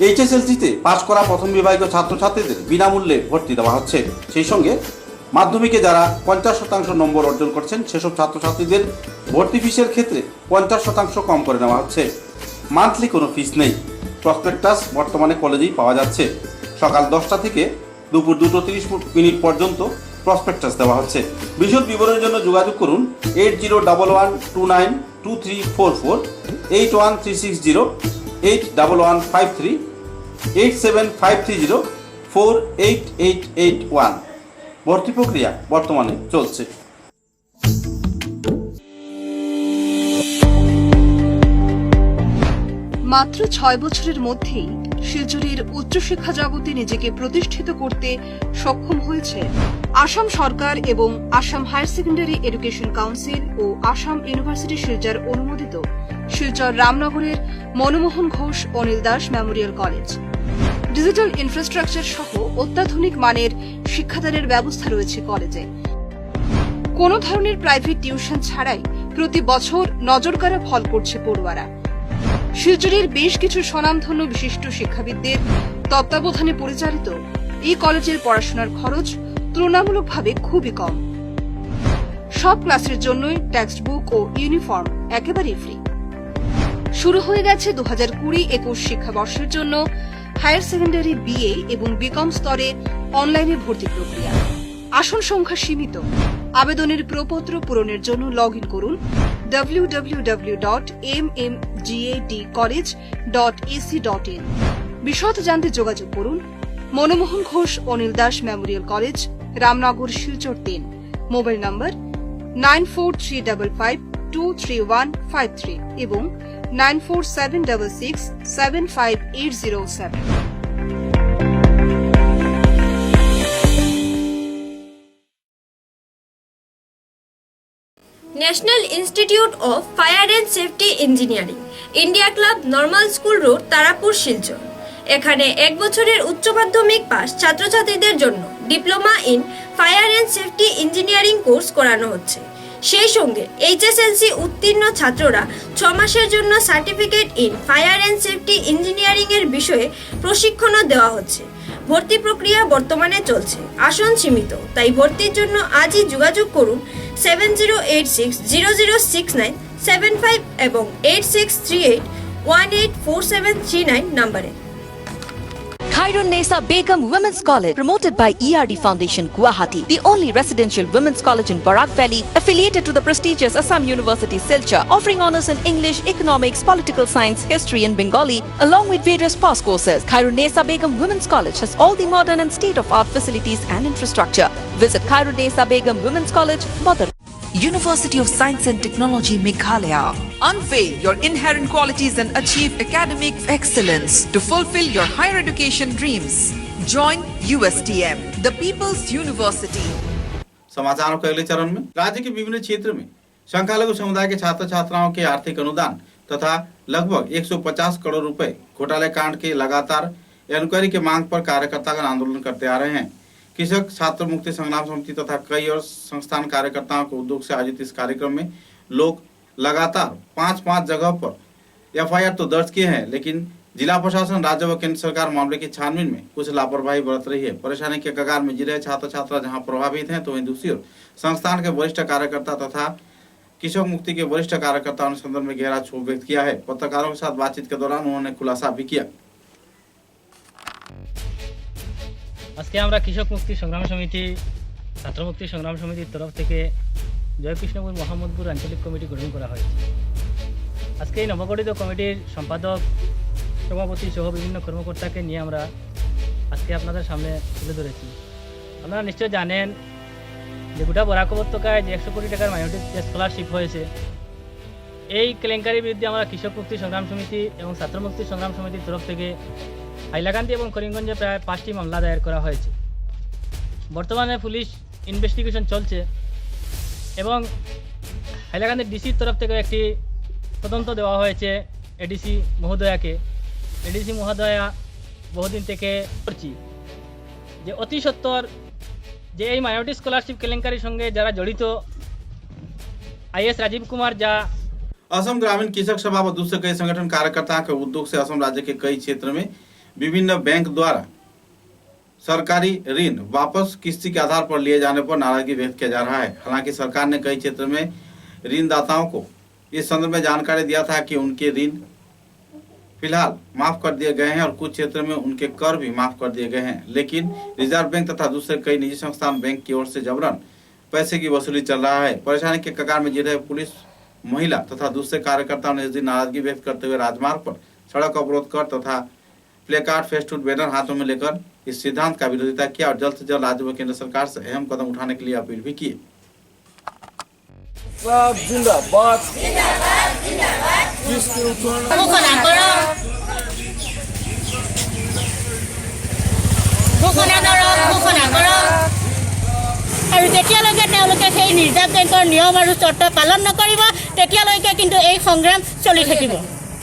Speaker 7: এইচএসএলসিতে পাশ করা প্রথম বিভাগীয় ছাত্রছাত্রীদের বিনামূল্যে ভর্তি দেওয়া হচ্ছে। সেই সঙ্গে মাধ্যমিকে যারা 50% নম্বর অর্জন করছেন সেসব ছাত্রছাত্রীদের ভর্তি ফিসের ক্ষেত্রে 50% কম করে নেওয়া হচ্ছে। মান্থলি কোনো ফিস নেই। প্রসপেক্টাস বর্তমানে কলেজেই পাওয়া যাচ্ছে। সকাল 10টা থেকে দুপুর 2:30 পর্যন্ত প্রসপেক্টাস দেওয়া হচ্ছে। বিশদ বিবরণের জন্য যোগাযোগ করুন 8011292344, 81360, 81153, 87530, 48881। ভর্তি প্রক্রিয়া বর্তমানে চলছে।
Speaker 14: মাত্র 6 বছরের মধ্যেই শিলচরের উচ্চশিক্ষা জগতে নিজেকে প্রতিষ্ঠিত করতে সক্ষম হয়েছে আসাম সরকার এবং Assam higher secondary education council ও আসাম ইউনিভার্সিটি শিলচর অনুমোদিত শিলচর রামনগরের Manmohan Ghosh Anil Das memorial college. Digital infrastructure সহ অত্যাধুনিক মানের শিক্ষাদানের ব্যবস্থা রয়েছে কলেজে। কোনো ধরনের প্রাইভেট টিউশন ছাড়াই প্রতি বছর নজরকাড়া ফল করছে পড়ুয়ারা। শিলচরের বেশ কিছু স্বনামধন্য বিশিষ্ট শিক্ষাবিদদের তত্ত্বাবধানে পরিচালিত এই কলেজের পড়াশোনার খরচ তুলনামূলকভাবে খুবই কম। সব ক্লাসের জন্যই টেক্সট বুক ও ইউনিফর্ম একেবারেই ফ্রি। শুরু হয়ে গেছে 2020-21 শিক্ষাবর্ষের জন্য হায়ার সেকেন্ডারি বিএ এবং বিকম স্তরে অনলাইনে ভর্তি প্রক্রিয়া। আসন সংখ্যা সীমিত। আবেদনের প্রপত্র পূরণের জন্য লগ ইন করুন www.mmgadcollege.ac.in। বিশদ জানতে যোগাযোগ করুন Manmohan Ghosh Anil Das memorial college, Ramnagar, Silchar 3। Mobile নম্বর 9435523153 এবং 9476675807।
Speaker 13: National institute of fire and safety engineering, India club, normal school road, Tarapur, Silchar. এখানে 1 বছরের উচ্চ মাধ্যমিক পাস ছাত্রছাত্রীদের জন্য diploma in fire and safety engineering course করানো হচ্ছে। সেই সঙ্গে এইচএসএলসি উত্তীর্ণ ছাত্ররা 6 মাসের জন্য certificate in fire and safety engineering এর বিষয়ে প্রশিক্ষণও দেওয়া হচ্ছে। ভর্তি প্রক্রিয়া বর্তমানে চলছে। আসন সীমিত, তাই ভর্তির জন্য আজই যোগাযোগ করুন 7086006975 এবং 8638184739 নম্বরে।
Speaker 15: Khairun Nesa Begum Women's College, promoted by ERD Foundation, Guwahati, the only residential women's college in Barak Valley, affiliated to the prestigious Assam University, Silchar, offering honors in English, economics, political science, history and Bengali, along with various past courses. Khairun Nesa Begum Women's College has all the modern and state-of-art facilities and infrastructure. Visit Khairun Nesa Begum Women's College, Badar.
Speaker 16: University of Science and Technology, Meghalaya. Unveil your inherent qualities and achieve academic excellence to fulfill your higher education dreams. Join USTM, the People's University.
Speaker 1: समाचारों के अगले चरण में राज्य के विभिन्न क्षेत्र में संख्यालघु समुदाय के छात्र छात्राओं के आर्थिक अनुदान तथा लगभग 150 करोड़ रुपए घोटाले कांड के लगातार इंक्वायरी के मांग पर कार्यकर्तागण आंदोलन करते आ रहे हैं। कृषक छात्र मुक्ति संग्राम समिति तथा कई और संस्थान कार्यकर्ताओं के उद्योग से आयोजित इस कार्यक्रम में लोग लगातार 5 जगह पर एफआईआर तो दर्ज किए हैं, लेकिन जिला प्रशासन, राज्य व केंद्र सरकार मामले की छानबीन में कुछ लापरवाही बरत रही है। परेशानी के कगार में जी रहे छात्र छात्रा जहां प्रभावित हैं, तो वहीं दूसरी ओर संस्थान के वरिष्ठ कार्यकर्ता तथा कृषक मुक्ति के वरिष्ठ कार्यकर्ताओं ने संदर्भ में गहरा क्षोभ व्यक्त किया है। पत्रकारों के साथ बातचीत के दौरान उन्होंने खुलासा भी किया।
Speaker 17: আজকে আমরা কৃষক মুক্তি সংগ্রাম সমিতি ছাত্র মুক্তি সংগ্রাম সমিতির তরফ থেকে জয়কৃষ্ণপুর মোহাম্মদপুর আঞ্চলিক কমিটি গঠন করা হয়েছে। আজকে এই নবগঠিত কমিটির সম্পাদক সভাপতি সহ বিভিন্ন কর্মকর্তাকে নিয়ে আমরা আজকে আপনাদের সামনে তুলে ধরেছি। আপনারা নিশ্চয় জানেন যে গোটা বরাক উপত্যকায় যে 100 কোটি টাকার মাইনরিটি স্কলারশিপ হয়েছে, এই কেলেঙ্কারির বিরুদ্ধে আমরা কৃষক মুক্তি সংগ্রাম সমিতি এবং ছাত্র মুক্তি সংগ্রাম সমিতির তরফ থেকে হাইলাকান্দি এবং করিমগঞ্জে প্রায় 5টি মামলা দায়ের করা হয়েছে। বর্তমানে পুলিশ ইনভেস্টিগেশন চলছে এবং হাইলাকান্দির ডিসির তরফ থেকে একটি তদন্ত দেওয়া হয়েছে এডিসি মহোদয়াকে। এডিসি মহোদয়া বহুদিন থেকে করছি যে অতি সত্বর যে এই মাইনরিটি স্কলারশিপ কেলেঙ্কারির সঙ্গে যারা জড়িত IAS राजीव कुमार झा,
Speaker 1: असम ग्रामीण कृषक सभा व दूसरे कई संगठन कार्यकर्ताओं के उद्योग से असम राज्य के कई क्षेत्र में विभिन्न बैंक द्वारा सरकारी ऋण वापस किस्ती के आधार पर लिए जाने पर नाराजगी व्यक्त किया जा रहा है। हालांकि सरकार ने कई क्षेत्र में ऋणदाताओं को इस संदर्भ में जानकारी दिया था कि उनके ऋण फिलहाल माफ कर दिए गए हैं और कुछ क्षेत्र में उनके कर भी माफ कर दिए गए हैं, लेकिन रिजर्व बैंक तथा दूसरे कई निजी संस्थान बैंक की ओर से जबरन पैसे की वसूली चल रहा है। परेशानी के कगार में जी रहे पुलिस, महिला तथा दूसरे कार्यकर्ताओं ने इस दिन नाराजगी व्यक्त करते हुए राजमार्ग पर सड़क अवरोध कर तथा प्लेकार्ड, फेस्टून, बैनर हाथों में लेकर इस सिद्धांत का विरोधिता किया और जल्द से जल्द राज्य व केंद्र सरकार से अहम कदम उठाने के लिए अपील भी की।
Speaker 18: जिंदाबाद
Speaker 19: আৰু যেতিয়ালৈকে তেওঁলোকে সেই ৰিজাৰ্ভ বেংকৰ নিয়ম আৰু চৰ্ত পালন নকৰিব তেতিয়ালৈকে কিন্তু এই সংগ্ৰাম চলি থাকিব।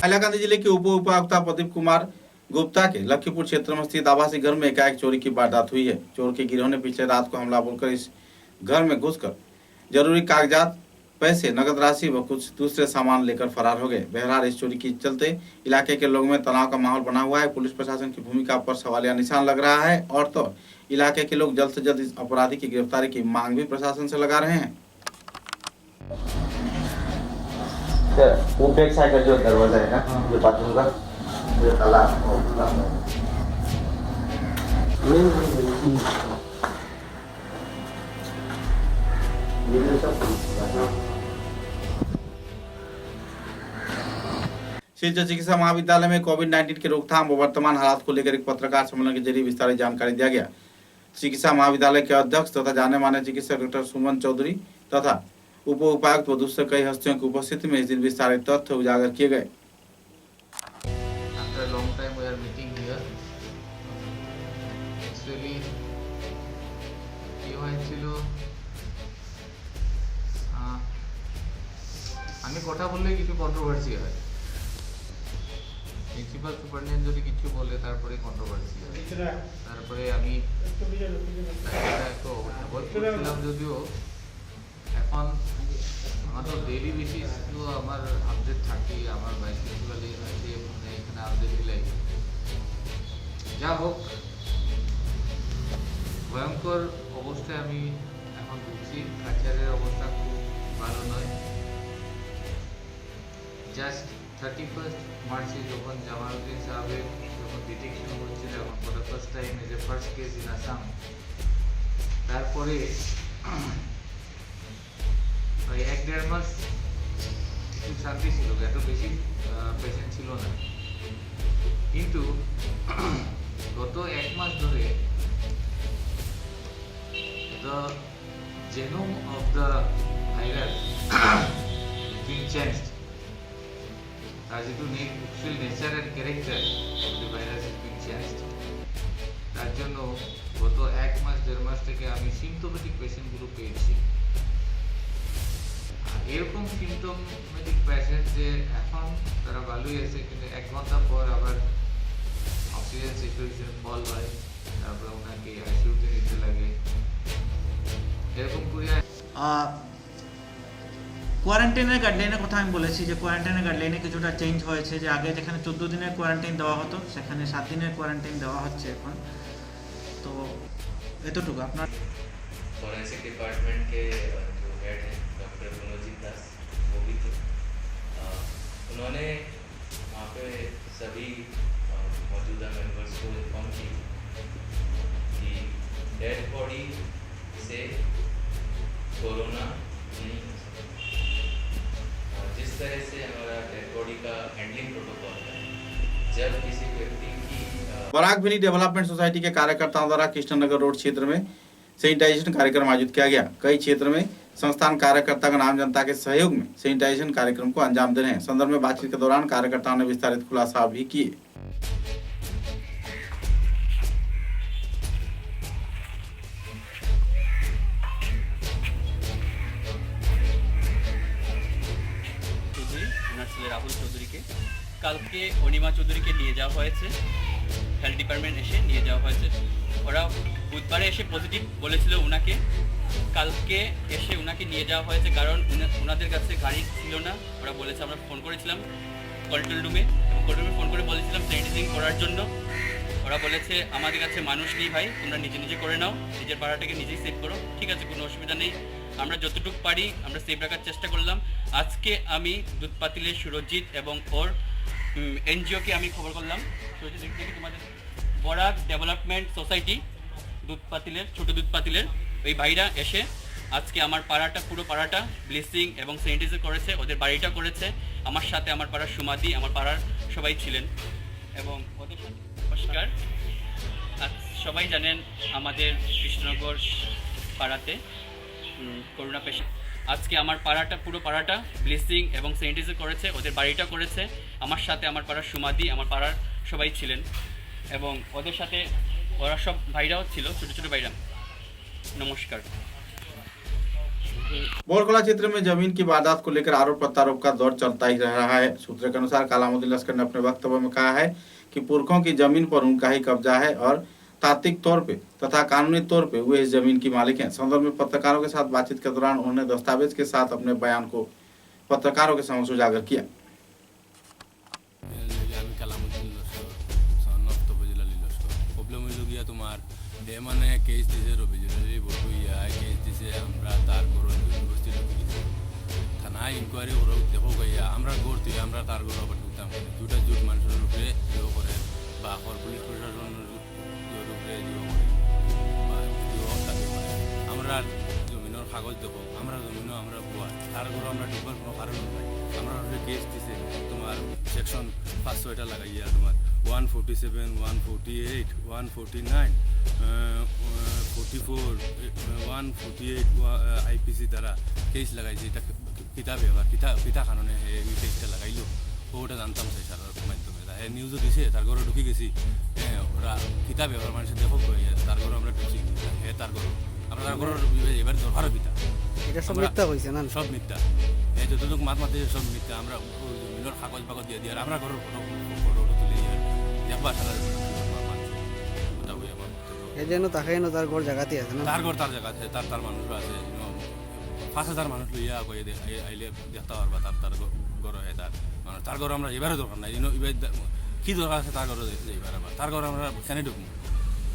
Speaker 1: हाइलाकांदी जिले के उप उपायुक्त प्रदीप कुमार गुप्ता के लखीपुर क्षेत्र में स्थित आवासीय घर में एकाएक चोरी की वारदात हुई है। चोर के गिरोह ने पिछले रात को हमला बोलकर इस घर में घुसकर जरूरी कागजात, पैसे, नगद राशि व कुछ दूसरे सामान लेकर फरार हो गए। बहरहाल इस चोरी के चलते इलाके के लोगों में तनाव का माहौल बना हुआ है। पुलिस प्रशासन की भूमिका पर सवालिया निशान लग रहा है और तो इलाके के लोग जल्द से जल्द इस अपराधी की गिरफ्तारी की मांग भी प्रशासन से लगा रहे हैं।
Speaker 20: वो बैक साइड का जो दरवाजा है ना, जो बाथरूम का, जो ताला
Speaker 1: शिलचर चिकित्सा महाविद्यालय में कोविड-19 के रोकथाम व वर्तमान हालात को लेकर एक पत्रकार सम्मेलन के जरिए विस्तारित जानकारी दिया गया। चिकित्सा महाविद्यालय के अध्यक्ष तथा जाने माने चिकित्सक डॉक्टर सुमन चौधरी तथा उप उपायुक्त व दूसरे कई हस्तियों की उपस्थिति में इस दिन विस्तारित तथ्य उजागर किए गए।
Speaker 21: After a long time we are meeting here. Actually, কি হয়েছিল, আমি কথা বললে কিছু কন্ট্রোভার্সি হয়, প্রিন্সিপাল সুপারিনটেন্ডেন্ট যদি কিছু বলে তারপরে কন্ট্রোভার্সি হয়, তারপরে আমি একটু অ্যাভয়েড করছিলাম। যদিও এখন আমার তো ডেইলি বেসিস তো আমার আপডেট থাকে, আমার ভাইস প্রিন্সিপাল আছে মানে এখানে আমাদের মিলাই। যা হোক, ভয়ঙ্কর অবস্থায় আমি এখন ঢুকছি। কাছারের অবস্থা খুব ভালো নয়। জাস্ট 31 মার্চে যখন জামালউদ্দিন সাহেবের যখন ডিটেকশন হচ্ছিল, এখন for the first time as a first case in Assam, তারপরে প্রায় 1-1.5 মাস একটু শান্তি ছিল, এত বেশি পেশেন্ট ছিল না। কিন্তু গত 1 মাস ধরে the genome of the virus is being changed. As it to actual nature and character of the virus is being changed. তার জন্য গত 1-1.5 মাস থেকে আমি সিমটোমেটিক পেশেন্টগুলো পেয়েছি। এরকম সিমটোমেটিক পেশেন্ট যে এখন তারা ভালোই আছে, কিন্তু 1 ঘন্টা পর আবার অক্সিজেন স্যাচুরেশন ফল হয়, তারপরে ওনাকে আইসিইউতে নিতে লাগে, এরকম করে।
Speaker 12: কোয়ারেন্টাইনের গাইডলাইনের কথা আমি বলেছি যে কোয়ারেন্টাইনের গাইডলাইনে কিছুটা চেঞ্জ হয়েছে, যে আগে যেখানে 14 দিনের কোয়ারেন্টাইন দেওয়া হতো সেখানে 7 দিনের কোয়ারেন্টাইন দেওয়া হচ্ছে এখন। তো এতটুকু। আপনার
Speaker 21: फॉरेंसिक डिपार्टमेंट के जो हेड हैं डॉक्टर मनोजीत दास,
Speaker 18: हुई थी। उन्होंने वहाँ पे सभी मौजूदा मेंबर्स को इन्फॉर्म की कि डेड बॉडी से कोरोना नहीं हो सकता। जिस तरह से हमारा डेड बॉडी का हैंडलिंग प्रोटोकॉल है, जब किसी व्यक्ति की
Speaker 1: बराक वैली डेवलपमेंट सोसाइटी के कार्यकर्ताओं द्वारा कृष्णनगर रोड क्षेत्र में सैनिटाइजेशन कार्यक्रम आयोजित किया गया। कई क्षेत्र में संस्थान कार्यकर्ता का नाम जनता के सहयोग में सैनिटाइजेशन कार्यक्रम को अंजाम दे रहे हैं। संदर्भ में बातचीत के दौरान कार्यकर्ताओं ने विस्तारित खुलासा भी किए।
Speaker 22: রাহুল চৌধুরীকে কালকে অনিমা চৌধুরীকে নিয়ে যাওয়া হয়েছে, হেলথ ডিপার্টমেন্ট এসে নিয়ে যাওয়া হয়েছে। ওরা বুধবারে এসে পজিটিভ বলেছিল ওনাকে, কালকে এসে ওনাকে নিয়ে যাওয়া হয়েছে কারণ ওনাদের কাছে গাড়ি ছিল না। ওরা বলেছে, আমরা ফোন করেছিলাম কন্ট্রোল রুমে, এবং কন্ট্রোল রুমে ফোন করে বলেছিলাম স্যানিটাইজিং করার জন্য। ওরা বলেছে আমাদের কাছে মানুষ নেই ভাই, তোমরা নিজে নিজে করে নাও, নিজের ভাড়াটাকে নিজেই সেভ করো। ঠিক আছে, কোনো অসুবিধা নেই, আমরা যতটুকু পারি আমরা সেভ রাখার চেষ্টা করলাম। আজকে আমি দুধপাতিলের সুরজিৎ এবং ওর এনজিওকে আমি খবর করলাম। সুরজিৎ দেখি তোমাদের বরাক ডেভেলপমেন্ট সোসাইটি দুধপাতিলের, ছোটো দুধপাতিলের ওই ভাইরা এসে আজকে আমার পাড়াটা, পুরো পাড়াটা ব্লিচিং এবং স্যানিটাইজার করেছে, ওদের বাড়িটা করেছে। আমার সাথে আমার পাড়ার সুমাদি, আমার পাড়ার সবাই ছিলেন এবং ওদের সাথে নমস্কার। সবাই জানেন আমাদের কৃষ্ণনগর পাড়াতে করোনা পেশেন্ট। আজকে আমার পাড়াটা, পুরো পাড়াটা ব্লিচিং এবং স্যানিটাইজার করেছে, ওদের বাড়িটা করেছে। আমার সাথে আমার পাড়ার সুমাদি, আমার পাড়ার সবাই ছিলেন এবং ওদের সাথে ওরা সব ভাইরাও ছিল, ছোটো ছোটো ভাইরা। नमस्कार।
Speaker 1: बोरकोला क्षेत्र में जमीन की वारदात को लेकर आरोप प्रत्यारोप का दौर चलता ही रह रहा है। सूत्रों के अनुसार कालामुद्दीन लश्कर ने अपने वक्तव्य में कहा है कि पुरखों की जमीन पर उनका ही कब्जा है और तात्विक तौर पे तथा कानूनी तौर पे वे इस जमीन की मालिक हैं। संदर्भ में पत्रकारों के साथ बातचीत के दौरान उन्होंने दस्तावेज के साथ अपने बयान को पत्रकारों के समक्ष उजागर किया।
Speaker 23: তোমার দে মানে কেস দিছে রবিজুরি বড়ুইয়া, কেস দিছে আমরা তার গরু ইউনিভার্সিটি ঢুকে গেছি থানায় ইনকোয়ারি ওরা দেখো গাইয়া আমরা করতে আমরা তার গরু আবার ঢুকতাম দুটা জুট মানুষের উপরে ইয়ে করে বা পুলিশ প্রশাসনের উপরে ইয়ে করে বা দাবি করে আমরা জমিনের কাগজ দেখো, আমরা জমিনও আমরা বুয়া তার গরু আমরা ঢুকবার কোনো কারণ নাই। আমরা কেস দিছে তোমার সেকশন 500 লাগাইয়া তোমার 147, 148, 149, 44, 148 আইপিসি দ্বারা কেস লাগাইছে। এটা কিতা ব্যবহার কিতা কারণে এই কেসটা লাগাইলো ওটা জানতাম সেই সারার মাধ্যমে। হ্যাঁ নিউজও দিছে তার ঘরে ঢুকে গেছি। হ্যাঁ ওরা কিতা ব্যবহার মানুষের দেখো তার ঘরে আমরা ঢুকছি, হ্যাঁ তার ঘর আমরা তার ঘর এবার দরকারও কিতা, এটা সব মিথ্যা হয়েছে না, সব মিথ্যা। এই যতটুকু মাত মাতে সব মিথ্যা। আমরা জমিনের কাগজ বাগজ দিয়ে দিয়ে আমরা ঘরের ফটো তুলে দিয়ে এই জন্য তাকে তার ঘর জায়গাতে আছে না, তার ঘর তার জায়গা আছে, তার মানুষ আছে 5,000 মানুষ লইয়া আইলে দেখতে পারবা তার তার ঘর হয় তার মানুষ। তার ঘর আমরা এবারে দরকার নাই, কি দরকার আছে তার ঘরে যাইবার আবার তার ঘর আমরা কেন ঢুকবো?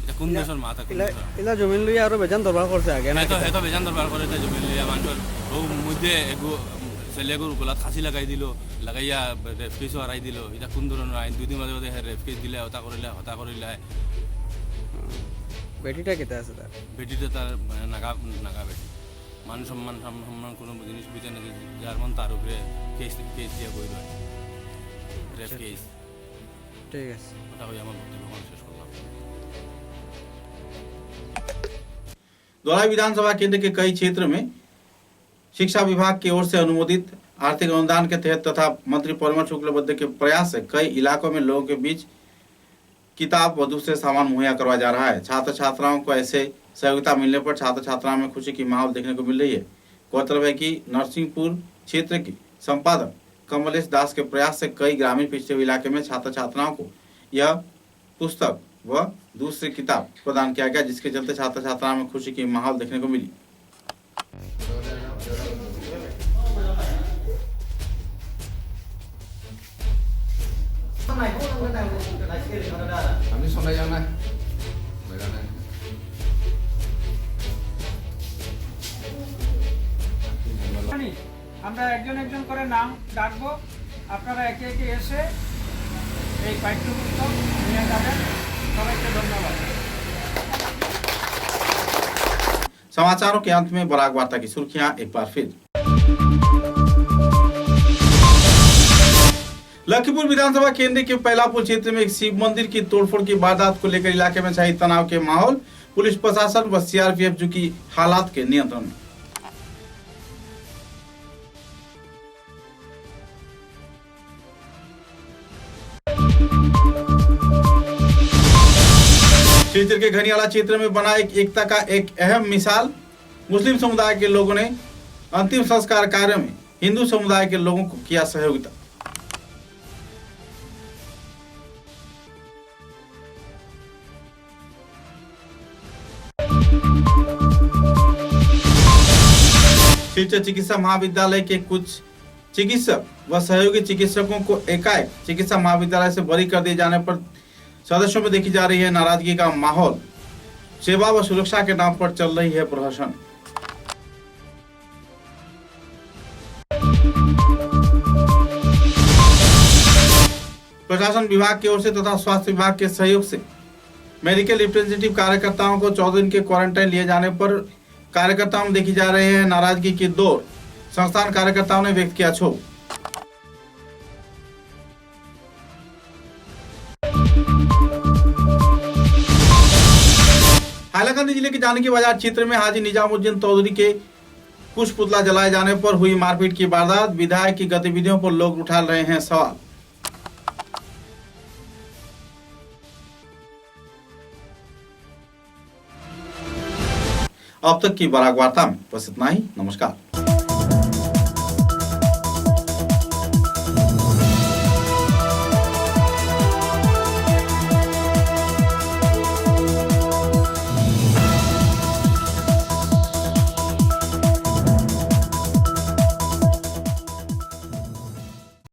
Speaker 23: এটা কোন দেশের মাথা? এলা জমিন লইয়া আরো বেজান দরবার করছে আগে না, এত বেজান দরবার করে জমিন লইয়া মানুষের মধ্যে ছেলেগুর গলাত খাঁচি লাগাই দিল, লাগাইয়া রেপ কেসও হারাই দিল। এটা কোন ধরনের আইন? 2 দিন মাঝে মাঝে রেপ কেস দিলে হতা করিলে। বেটিটা কেটে আছে তার? বেটিটা তার নাগা বেটি। মান সম্মান কোনো জিনিস বুঝে না, যার মন তার উপরে কেস দিয়ে বই রয় রেপ কেস। ঠিক আছে, ওটা হয়ে আমার বক্তব্য শেষ করলাম।
Speaker 1: धौलाई विधानसभा केंद्र के कई क्षेत्र में शिक्षा विभाग की ओर से अनुमोदित आर्थिक अनुदान के तहत तथा मंत्री परिमल शुक्लबद्ध के प्रयास से कई इलाकों में लोगों के बीच किताब व दूसरे सामान मुहैया करवाया जा रहा है। छात्र छात्राओं को ऐसे सहयोगिता मिलने पर छात्र छात्राओं में खुशी की माहौल देखने को मिल रही है। गौरतलब है कि नरसिंहपुर क्षेत्र की संपादक कमलेश दास के प्रयास से कई ग्रामीण पिछड़े हुए इलाके में छात्र छात्राओं को यह पुस्तक व दूसरी किताब प्रदान किया गया, जिसके चलते छात्र छात्राओं में खुशी की माहौल देखने को मिली।
Speaker 21: আমি শোনা যাও না
Speaker 2: আমরা একজন একজন করে নাম ডাকবো, আপনারা একে একে এসে এই পাঠ্যপুস্তক নিয়ে যাবেন। সবাইকে ধন্যবাদ।
Speaker 1: समाचारों के अंत में बराक वार्ता की सुर्खियां एक बार फिर। लखीमपुर विधानसभा केंद्र के पैलापुर क्षेत्र में एक शिव मंदिर की तोड़फोड़ की वारदात को लेकर इलाके में छाई तनाव के माहौल। पुलिस प्रशासन व सीआरपीएफ की हालात के नियंत्रण में। सिलचर के घनियाला क्षेत्र में बना एकता का एक अहम मिसाल। मुस्लिम समुदाय के लोगों ने अंतिम संस्कार कार्य में हिंदू समुदाय के लोगों को किया सहयोगिता। सिलचर चिकित्सा महाविद्यालय के कुछ चिकित्सक व सहयोगी चिकित्सकों को एकाएक चिकित्सा महाविद्यालय से बरी कर दिए जाने पर सदस्यों में देखी जा रही है नाराजगी का माहौल। सेवा व सुरक्षा के नाम पर चल रही है प्रहसन। प्रशासन विभाग की ओर से तथा स्वास्थ्य विभाग के सहयोग से मेडिकल रिप्रेजेंटेटिव कार्यकर्ताओं को 14 दिन के क्वारंटाइन लिए जाने पर कार्यकर्ताओं में देखी जा रही है नाराजगी की दौर। संस्थान कार्यकर्ताओं ने व्यक्त किया क्षोभ। हाइलाकांदी जिले के जानकी बाजार क्षेत्र में हाजी निजामुद्दीन चौधरी के कुछ पुतला जलाए जाने पर हुई मारपीट की वारदात। विधायक की गतिविधियों पर लोग उठा रहे हैं सवाल। अब तक की बराक वार्ता में बस इतना ही। नमस्कार।